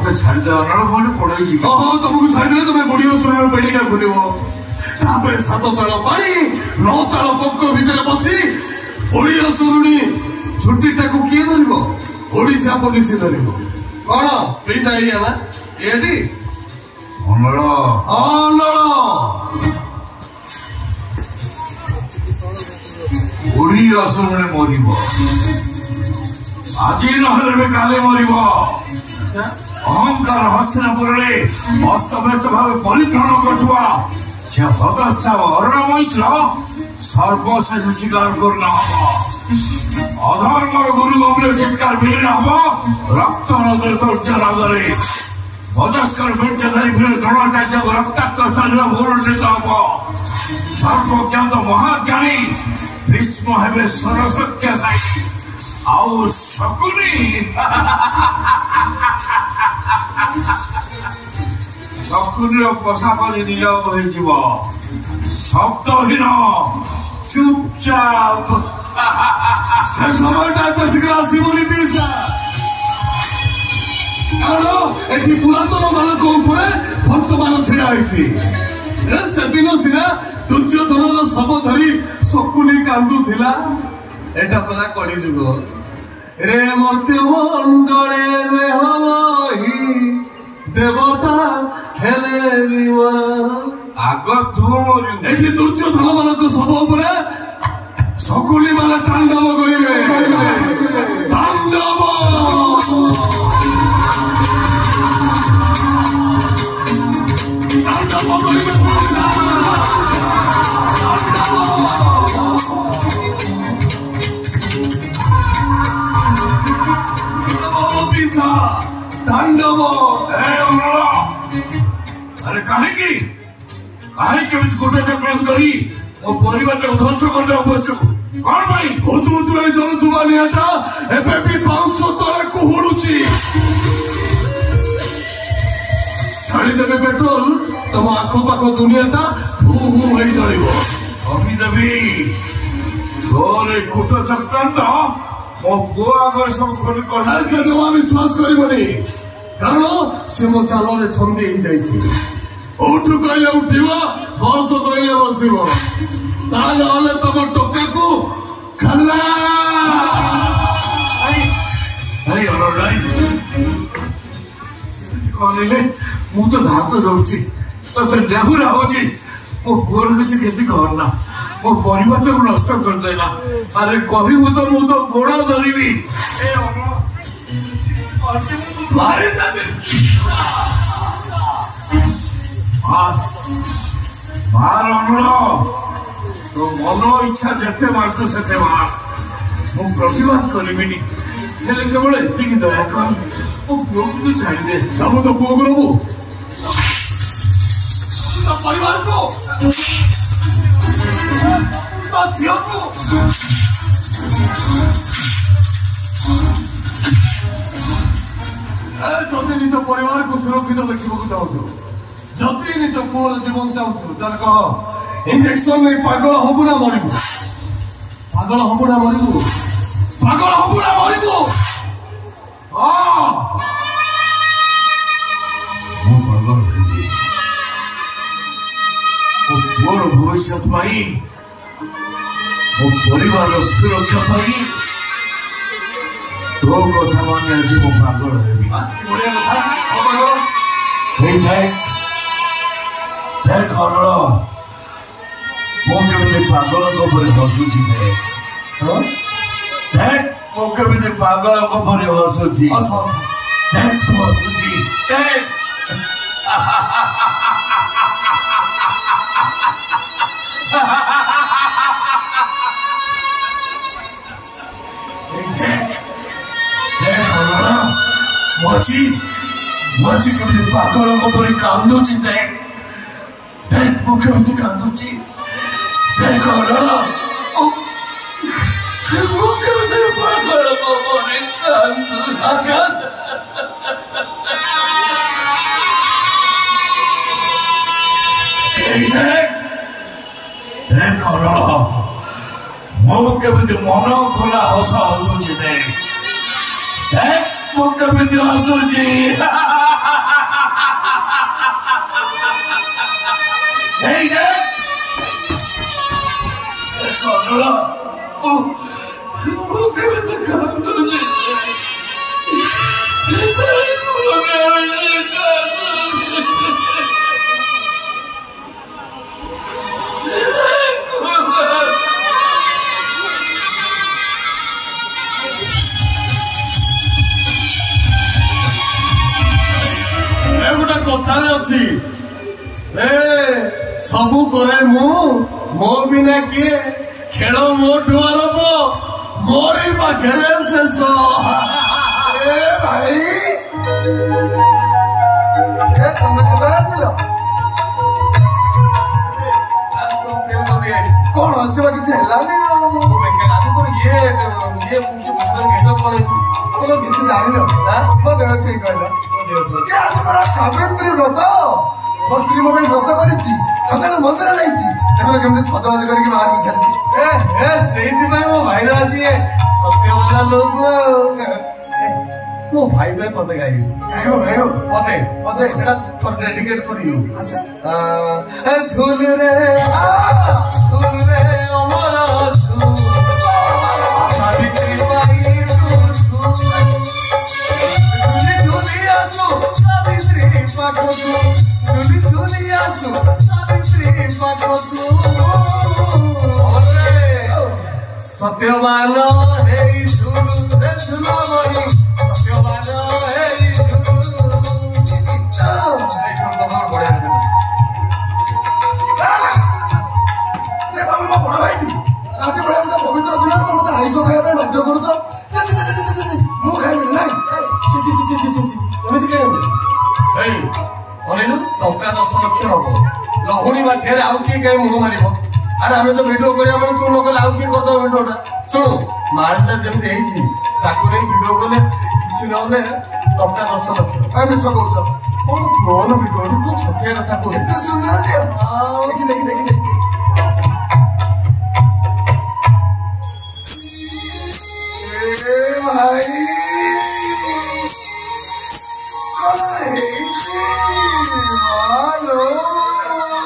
मत छाड़ पड़े तुमको छाड़दे तुम्हें बुढ़ी सुन पेड़िका खोल 7 ताल पानी 9 ताल पक्ष भितर बसी ओडिया शुरुणी छुट्टी को किए धर ओडिशा पुलिस धर कौन प्लीज आइडिया ना ये ओडिया शुरुणी मर आज ना काले मर अहंकार हस्तिनापुर अस्तव्यस्त भाव परिभ्रमण करुवा अरणमैश्र सर्वशेष शिकार करना अधर्मर गुरु गम्भीर चित्कार विलीन हम रक्त नदरे बजस्कर बेचधारी द्रोणाचार्य रक्ताक्त चल वर्णित हम सर्वज्ञात महाज्ञानी भीष्म हे सरस्वत्यशायी आउ शकुनी शकुनी पोशाक नीरव हो शब्दहीन चुपचाप সময়টা তো শীঘ্র আসিবনি পিসা কারণ এটি পুরাতন ମାନଙ୍କ উপরে বর্তমান ছেড়া হয়েছে সেদিন সিনা দুর্যোধনর শব ধরি শকুনি কান্দুଥିଲା এটা পরা কলি যুগ রে মর্ত্য মণ্ডলে দেহ মহি দেবতা হেলে আগ তু এটি দুর্যোধন ମାନଙ୍କ শব উপরে শকুনি মানে তাণ্ডব করিবে তাণ্ডব তাণ্ডব করিবে तांडव अरे कहीं गोटे चक्रांत करी परिवार ध्वंस करने आवश्यक कौन भाई हुतु चलुवा निटा एबे भी 500 तले कुहुड़ुची छाड़ीदेवे पेट्रोल तुम आखपाख दुनिया भू भू हो चलो अभिदेवी तोरे कूट चक्रांत मो पुआ आगे सब जमा विश्वास करबनी कारण से मो चाल छंदी हो जाइए उठू कहले उठिब बस कहले बसब ताले तुम टोका को खला कहले मु तो हाथ जाऊँगी तो डेहुरा हो मो पुअर किसी क्षति करना मो परिवार को नष्ट करदेला अरे कहबू तो मु तो गोड़ धरबी मार तो मन इच्छा जिते मार्च से मार मु प्रतिवाद करी केवल एति दया कर मो पुओ को छाड़दे तब तो पुओ को नबू परिवार को झील को जदि निज परिवार को सुरक्षित देखा चाहूँ जदि निज पुओर जीवन चाहूँ तार कह इंजेक्शन नहीं पागल हबु ना मरबू पागल हबु ना मरबू पागल हबु ना मरबू मु पागल हेबी मो पुओर भविष्य पाई मो परिवार सुरक्षा पाई तो कथा मानी आज मो पागल हेबी बढ़िया कथा देख अनल मो केमी पागल पर हसुची देख मो केमी पागल पर हसुची देख हसुची देख मची केमी पागल पर कांदुची देख मु केमी कांदुची देख अनल मु केमी पागल पर देख अनल मु केमी मन खोला हस हसुची देख मु केमी हसुची Hey, Dad! Conrola! Oh, look at the Conrola! कथारे अच्छी सबू करे मो बिना किए खेल मोठू आरंभ मोरी पाखे शेष भाई तुम केवे आसिल कौन हसवा किसी हेलानी किसी जान मो देह से कहला सावित्री व्रत मो स्त्री मो व्रत कर सकाल मंदिर जाइए केमती सजबाज करके बाहर छाड़ी मो भाई आज सत्यवाला लोग मो भाई पे पते गाई पते थोड़ा डेडिकेट करियो अच्छा झूल रे अमर सावित्री बाई सत्यवान हे सत्यवान पवित्र दिन तुम आईस खाया बाध्य करुच मुझे टंका 10 लक्ष नब लहुणी बाध्य आउ किए कहीं मुह मार अरे आम तो भिड करा तू न कले आउ किए करद भिडटा शुणु मालटा जमी भिड कले कि नहे टंका 10 लक्ष मिछ कौच कौन फोन भिड कौन छोटिया कथा कह सुंदर देखी भाई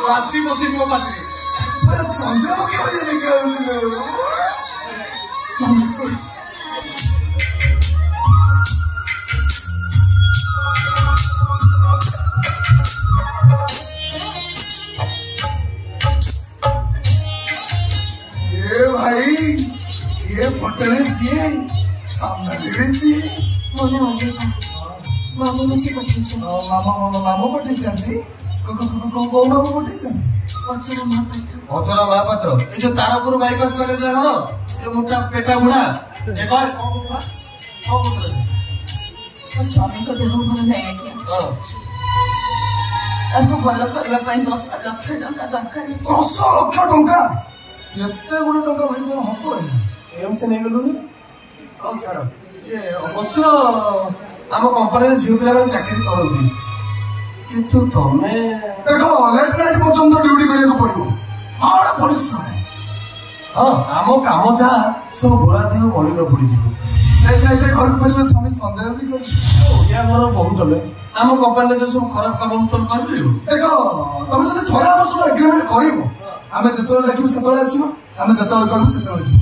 बाची बसी मो पाटी चंद्रमुखी बजे नमस्ते भाई ये पटने चाहिए सामने देवे चाहिए मोने वालेगा मामू मुझे पठेछन मामा पठेछन को मामा पठेछन अचरा महापात्र अचरा महापात्र ए जो तारापुर बाईपास लगे जा घर से मोटा पेटा बुढ़ा से कौन स्वामी को देह भल नहीं आज्ञा भल करने 10 लक्ष टंका दरकार 10 लक्ष टंका एते गुड टंका भाई कौन हको एम से नहीं गलुनी अब छाड़ ये अवश्य आम कंपनी झील पिला चाकरी करती किंतु तमे देखो लेट नाइट पर्यंत ड्यूटी करने पड़ो हाड़ परिश्रम हाँ आम काम जहाँ सब गोरा देह बड़ी न पड़ी लेट नाइट घर पड़े स्वामी सन्देह भी कर ओडिया घर बहुत आम कंपनी जो सब खराब काम तुम कर देखो तुम जो थोड़ा आम सब एग्रीमेंट करिवो आमे जेतोले लागिव सेतोले आसीबो आमे जेतोले कहबो सेतोले जी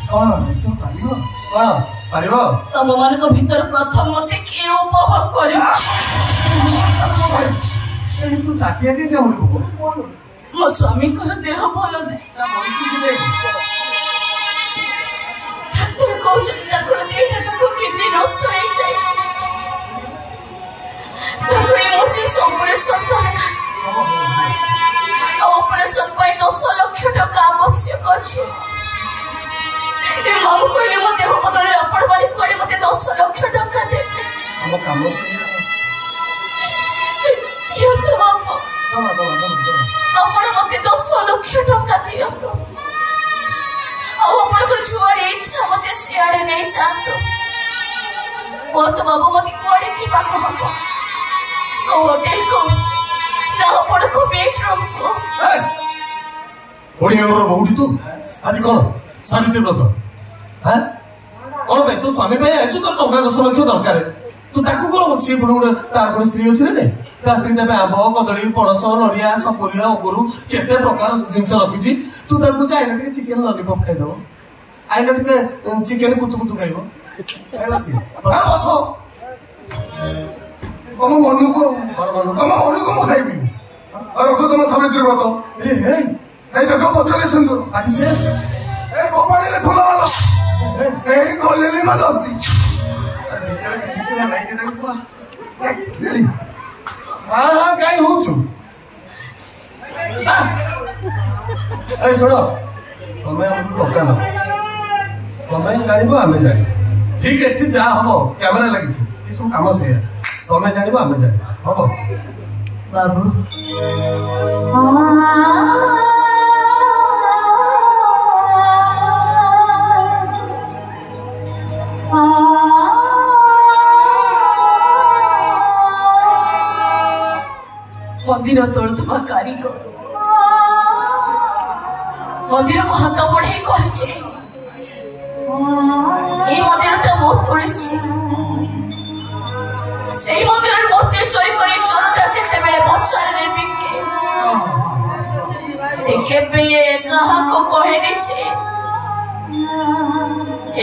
कोन एसो पारिबो कोन पारिबो तम माने को भीतर प्रथम मते के उपभोग करियो ए तू ताकिया के क्या मुड़ी को मो स्वामी को देह भल नहीं ता परिस्थिति देख डाक्टर कहउछ ताकर देहटा जको किडनी नष्ट होई जाय छै ताकर इमर्जेंसी ऑपरेशन दरकार ऑपरेशन पाई 10 लक्ष टका आवश्यक अछि मामू कहले मो देह बदले आपण बारी कोडे मते 10 लक्ष टका दे हम काम से यो तो बापा आपण मते 10 लक्ष टका दियो तो आपण को छुआरे इच्छा मते सियाड़े नहीं चाहतो ओ तो बाबू मते कोडे चिपा को हमको ओ होटल को ना आपण को बेडरूम को ओडिया घर बहुड़ी तू आज कौन सावित्री व्रत हाँ कौन भाई तू स्वामी भाई आज तो टंका 10 लक्ष दरकार तू ताकू कौन सी पुणी तार स्त्री अच्छी ना ତା ସ୍ତ୍ରୀ ଦେବେ ଆମ୍ବ କଦଳୀ ପଣସ ନଡ଼ିଆ ସପୁରୀ ଅଙ୍ଗୁରୁ କେତେ ପ୍ରକାର ଜିନିଷ ରଖିଛି ତୁ ତାକୁ କହୁଛୁ ଆଇନା ଟିକେ ଚିକେନ ଲଲିପପ୍ ଖାଇଦବ ଆଇନା ଟିକେ ଚିକେନ କୁତୁ କୁତୁ ଖାଇବ ତମ ମନକୁ ମୁଁ ଖାଇବି ଆଉ ରଖ ତମ ସାବିତ୍ରୀ ବ୍ରତ ଏଇ ଦେଖ ପଛରେ ସୁନ୍ଦର ଏଇ କବାଡ଼ିଲେ ଖୋଲା ହଲ ଏଇ ଖୋଲିଲି ମା ଦନ୍ତି ହଁ କାଇଁ ହଉଛୁ ଏ ଶୁଣ ତମେ ଟଙ୍କା ନବ ତମେ ଜାଣିବ ଆମେ ଜାଣିବ ଠିକ ଏଠି ଯାହା ହବ କ୍ୟାମେରା ଲାଗିଛି ଏସବୁ କାମ ସେଇଆ ତମେ ଜାଣିବ ଆମେ ଜାଣିବ ହବ ବାବୁ मंदिर तोड़ुवा कारीगर मंदिर को हाथ बढ़े कही मंदिर मो तोड़ी से मंदिर मूर्ति चोरी कर चोरटा जिते बेले बचारे बिके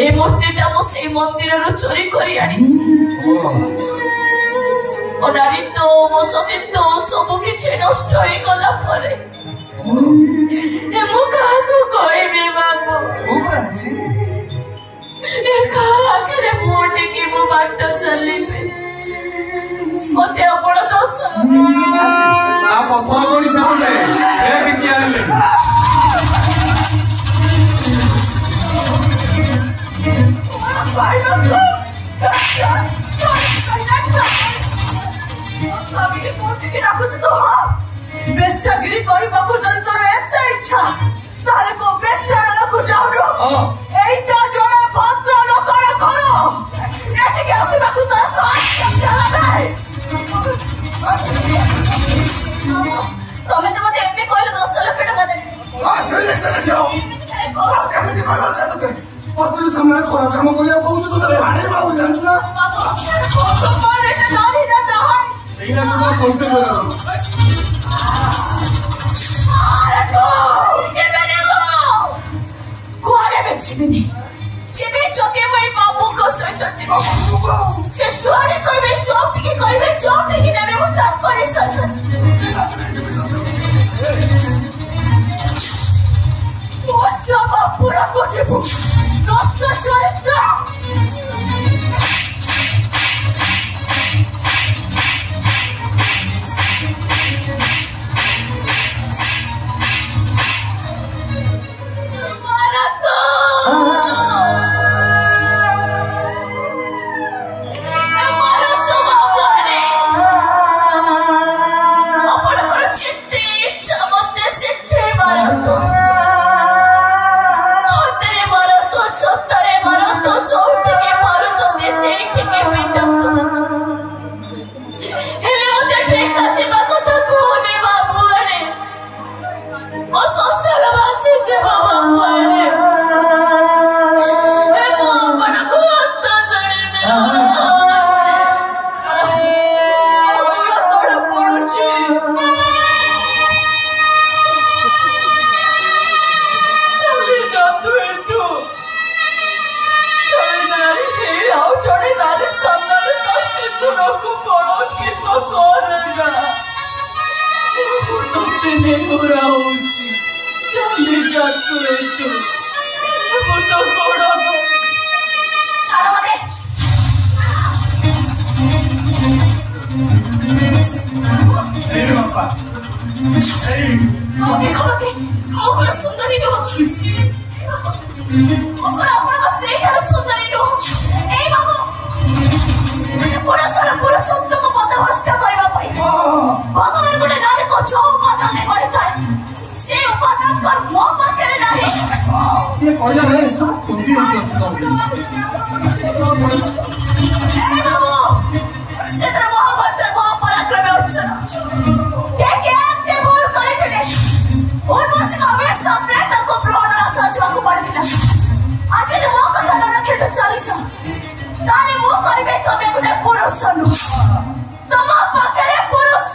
ए मूर्तिटा मो से मंदिर चोरी कर तो मो सतीत्व सबु किछि नष्ट हो गला परे मु काहाकु कहबे बाबू ए काहाकरे मोटे के मो बाट चलिबे मते अपन दोष आ पत्थर कोनी सामने ए बिकिया ले बेस्यागिरी करबाकू जदि तोर एते इच्छा ताले को बेस्याला को जाउनो एइटा जणा भद्र लोकर घर एठी के आसीबाकू तोर साथ चला नाही तमे त मते एपे कहले 10 लाख टका दे आ थैले से जाओ केमिति कहबा से तते पस्त्री सामने कोरा काम करिया कहउछु त भाडे बाबू जानछु ना तो मारे त नाली न दहाई एइना तो कोनते गयो बाबू को सहित से छुआरे कहबे चौक के कहबे चौक के नेबे मु ता करे सहित ओ जबा पूरा को जेबू नष्ट चरित्र पुरुष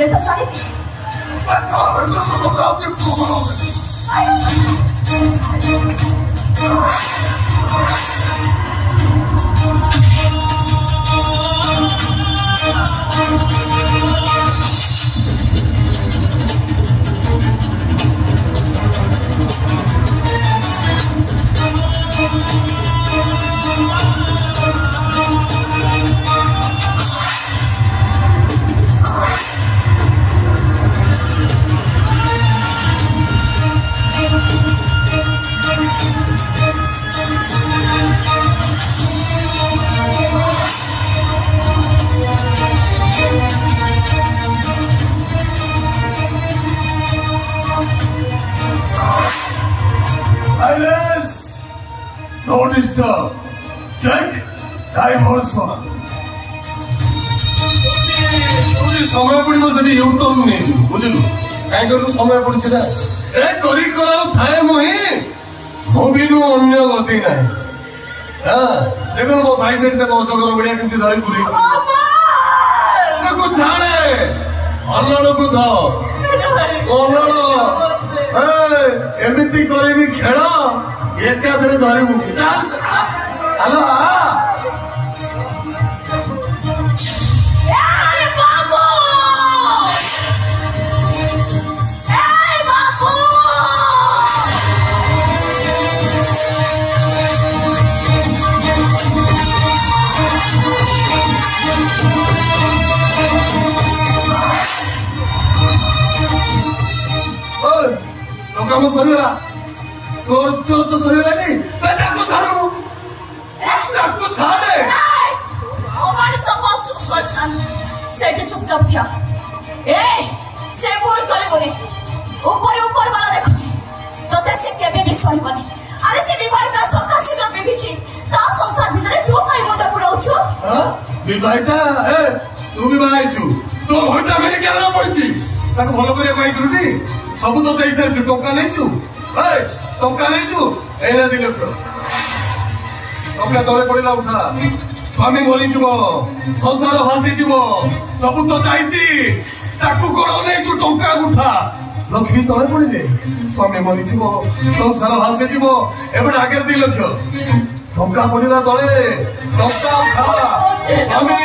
ହେଲେ ତ ଛାଡ଼ିବି। No disturb. Take diversion. समय पड़ो से यूटर्न नहीं बुझलु कहीं समय पड़ी ना ए करी थाए मुही मोबिनु अन्य गति ना हाँ देख मो भाई से अजगर बढ़िया केमती धरी बुरी छाड़े अल्लड़ को एमती करी खेल एकाधरे धरबू हेलो काम सरीगला तोर तोर तो सरीगला नहीं ताको छाड़ू ताको छाड़े हमारे सब सुसंतान सेठ चुपचाप थिया ए से बोल करे बोले ऊपर ऊपर वाला देखो छी तते से केबे विश्वास बनी अरे से विवाहिता सकाशी न बेगिची ता संसार भीतर तू काई मोटा पुराउछु हां विवाहिता ए तू विवाहितु तो होता मेरे केला पड़छि ताको भलो करे कहि दुटी सब तो देई से टोका नहीं छु ए टोका नहीं छु एना दिलो टोका तले पड़िला उठा स्वामी बोली जुबो संसार भासी जीवो सब तो जाईची ताकू कोलो नहीं छु टोका उठा लक्ष्मी तले पड़िले स्वामी बोली जुबो संसार भासी जीवो एबे आगे दी लक्ष्य टोका पड़िला तले टोका उठा स्वामी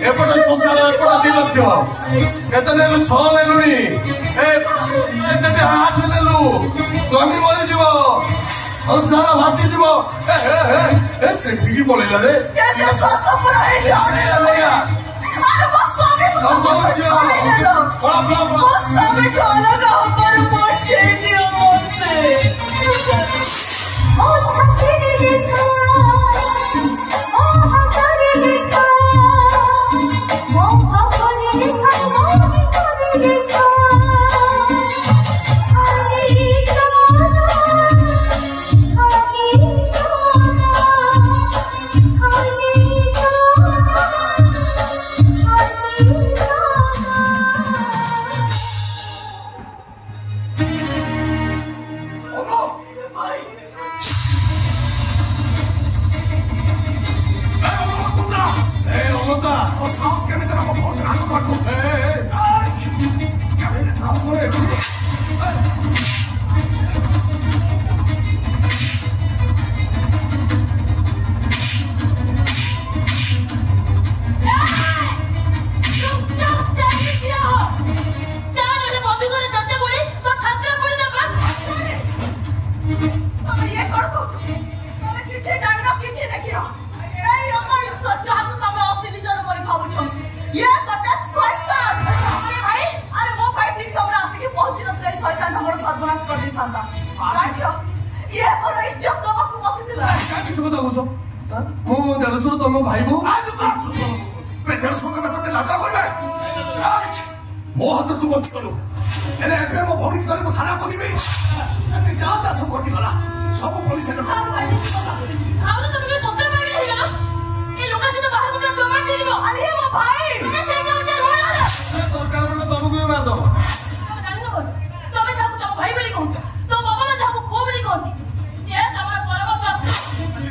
एपटे संसार एपटे दी लक्ष्य केतने 6 लेलुनी ए सेटे हाथ लेलु स्वामी बोली जुबो संसार भासी जीवो ए सेठी की बोलेला रे केते सत पुरा हे जाने लगा अरे बस स्वामी स्वामी ढोला का ऊपर पहुंचे दियो मोते ओ छठी लिखा ओ हमारे लिखा ओ हमारे लिखा ओ लिखा भाई बो मो हाथ तू बच करू एने मो भौणी को थाना पहुंचबे जाता सब घटी गला सब पुलिस ने आउन तो बिल्कुल सत्तर में हे गला ए लोका से तो बाहर को दौड़ के लिबो अरे मो भाई तमे से के उठे रोड़ा रे सरकार वाला तुमको मार दो तमे जानि न कहछ तमे जाको तम भाई बोली कहछ तो बाबा में जाको को बोली कहती जे तमरा परम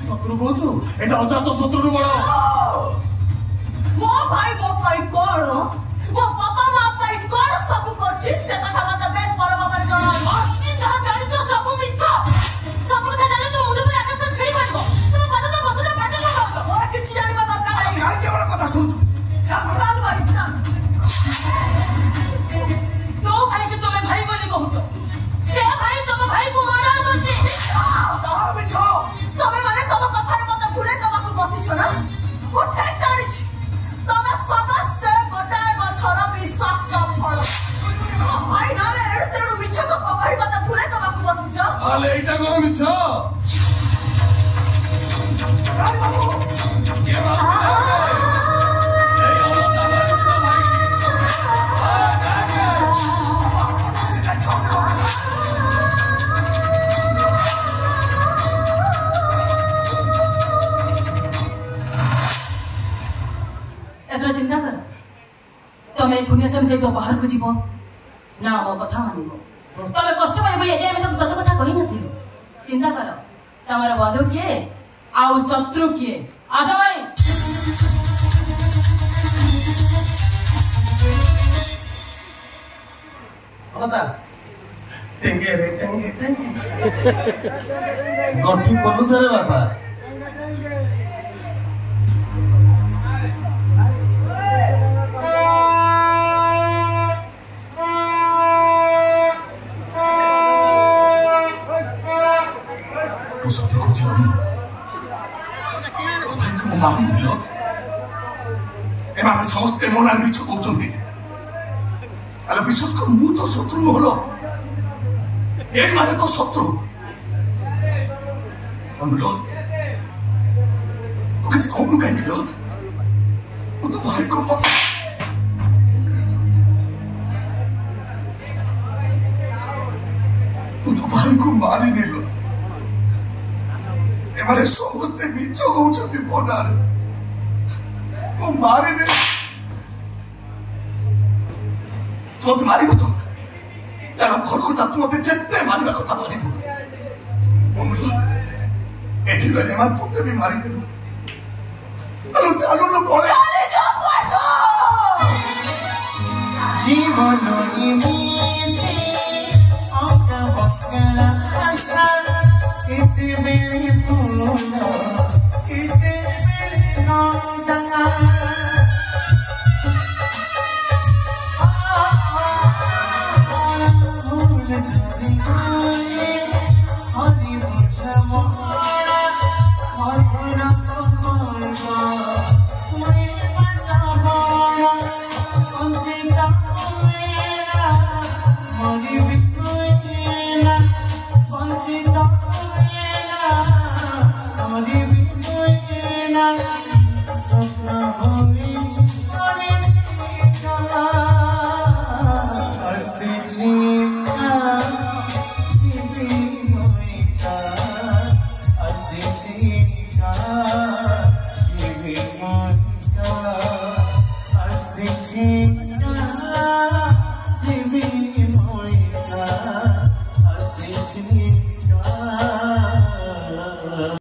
शत्रु कहछु एटा अजात शत्रु बड़ ମୋ ଭାଇ ମୋ ପାଇଁ କଣ ମୋ ବାପା ମା ପାଇଁ କଣ কথা শুনছো जो भाई के तुम्हें भाई बोली कहूचो से भाई तुम भाई को मर्डर करछे तुम्हें माने तुम कथार मते भूले तुमको बसिछो ना उठे टाणिछ तुम समस्त गोटाए गछर विषाक्त फल भाई ना रे एडु तेडु मिछ को भाई मते भूले तुमको बसिछो आले एटा कोन मिछ भाई बाबू के बात चिंता कर तमें पुण्य से तो बाहर को जीव ना मो कथा मानिब तमें कष्ट पाई बोली जे मैं तो सत कथा कहि नथिलु चिंता कर तमर बंधु किए आउ शत्रु किए आजा भाई होता टेंगे रे टेंगे गठी खोलु धरे बाबा समस्ते मनार मिछ कहते विशेष कर मु तो शत्रु हल ए माने तो शत्रु किसी कहूँ कहीं तो भाई को भाई को मारी नेल एमाने समस्ते मिछ कहते मनार मारे ने तो मारिब तो चल घर को जातु मत जिते मारिबा कथा मारिब एठी गले मा तुते भी मारी देलु अरे चालू न पळे चले जा पाटो जीवन निमिते आका बकला आस्था इति बेली तूना इति बेली नंदा Sing